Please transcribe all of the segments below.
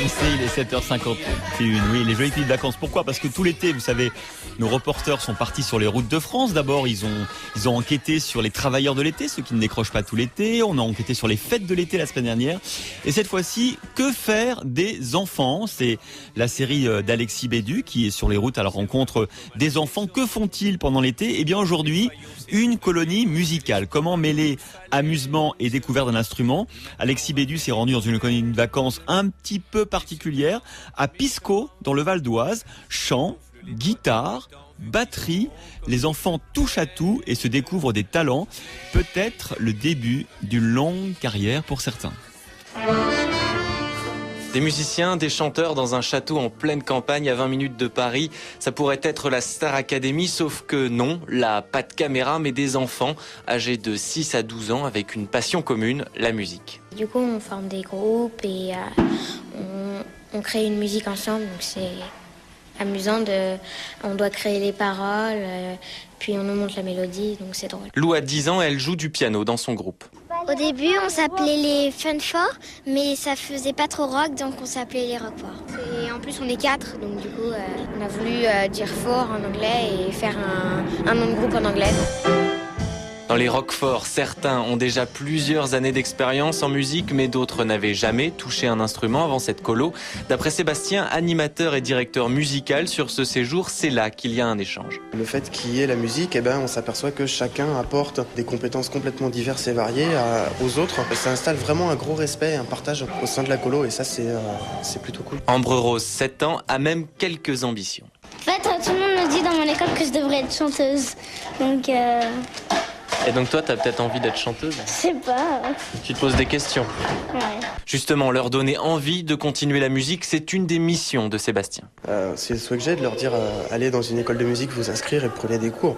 RMC, il est 7h51. Oui, les jolies petites vacances. Pourquoi ? Parce que tout l'été, vous savez, nos reporters sont partis sur les routes de France. D'abord, ils ont enquêté sur les travailleurs de l'été, ceux qui ne décrochent pas tout l'été. On a enquêté sur les fêtes de l'été la semaine dernière. Et cette fois-ci, que faire des enfants ? C'est la série d'Alexis Bédu qui est sur les routes à la rencontre des enfants. Que font-ils pendant l'été ? Eh bien, aujourd'hui, une colonie musicale. Comment mêler amusement et découverte d'un instrument ? Alexis Bédu s'est rendu dans une colonie de vacances un petit peu particulière à Pisco, dans le Val d'Oise. Chant, guitare, batterie, les enfants touchent à tout et se découvrent des talents. Peut-être le début d'une longue carrière pour certains. Des musiciens, des chanteurs dans un château en pleine campagne à 20 minutes de Paris. Ça pourrait être la Star Academy, sauf que non, là, pas de caméra, mais des enfants âgés de 6 à 12 ans avec une passion commune, la musique. Du coup, on forme des groupes et on crée une musique ensemble, donc c'est amusant. On doit créer les paroles, puis on nous montre la mélodie, donc c'est drôle. Lou a 10 ans, elle joue du piano dans son groupe. Au début, on s'appelait les Fun Four, mais ça faisait pas trop rock, donc on s'appelait les Rock Four. Et en plus, on est 4, donc du coup, on a voulu dire Four en anglais et faire un nom de groupe en anglais. Dans les Roquefort, certains ont déjà plusieurs années d'expérience en musique, mais d'autres n'avaient jamais touché un instrument avant cette colo. D'après Sébastien, animateur et directeur musical sur ce séjour, c'est là qu'il y a un échange. Le fait qu'il y ait la musique, on s'aperçoit que chacun apporte des compétences complètement diverses et variées aux autres. Ça installe vraiment un gros respect et un partage au sein de la colo, et ça, c'est plutôt cool. Ambre Rose, 7 ans, a même quelques ambitions. En fait, tout le monde me dit dans mon école que je devrais être chanteuse, donc... Et donc toi, t'as peut-être envie d'être chanteuse ? Je sais pas. Tu te poses des questions. Ouais. Justement, leur donner envie de continuer la musique, c'est une des missions de Sébastien. C'est le souhait que j'ai de leur dire allez dans une école de musique, vous inscrire et prenez des cours.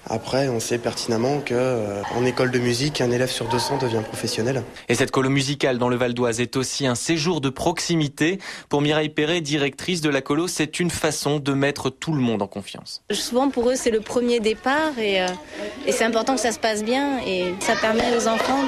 Après, on sait pertinemment qu'en école de musique, un élève sur 200 devient professionnel. Et cette colo musicale dans le Val d'Oise est aussi un séjour de proximité. Pour Mireille Perret, directrice de la colo, c'est une façon de mettre tout le monde en confiance. Souvent pour eux c'est le premier départ et c'est important que ça se passe bien et ça permet aux enfants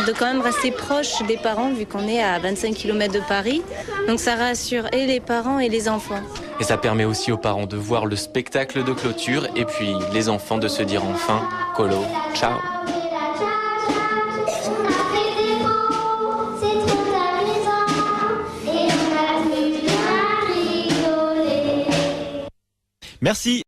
de quand même rester proches des parents vu qu'on est à 25 km de Paris. Donc ça rassure et les parents et les enfants. Et ça permet aussi aux parents de voir le spectacle de clôture et puis les enfants de se dire enfin colo, ciao. Merci.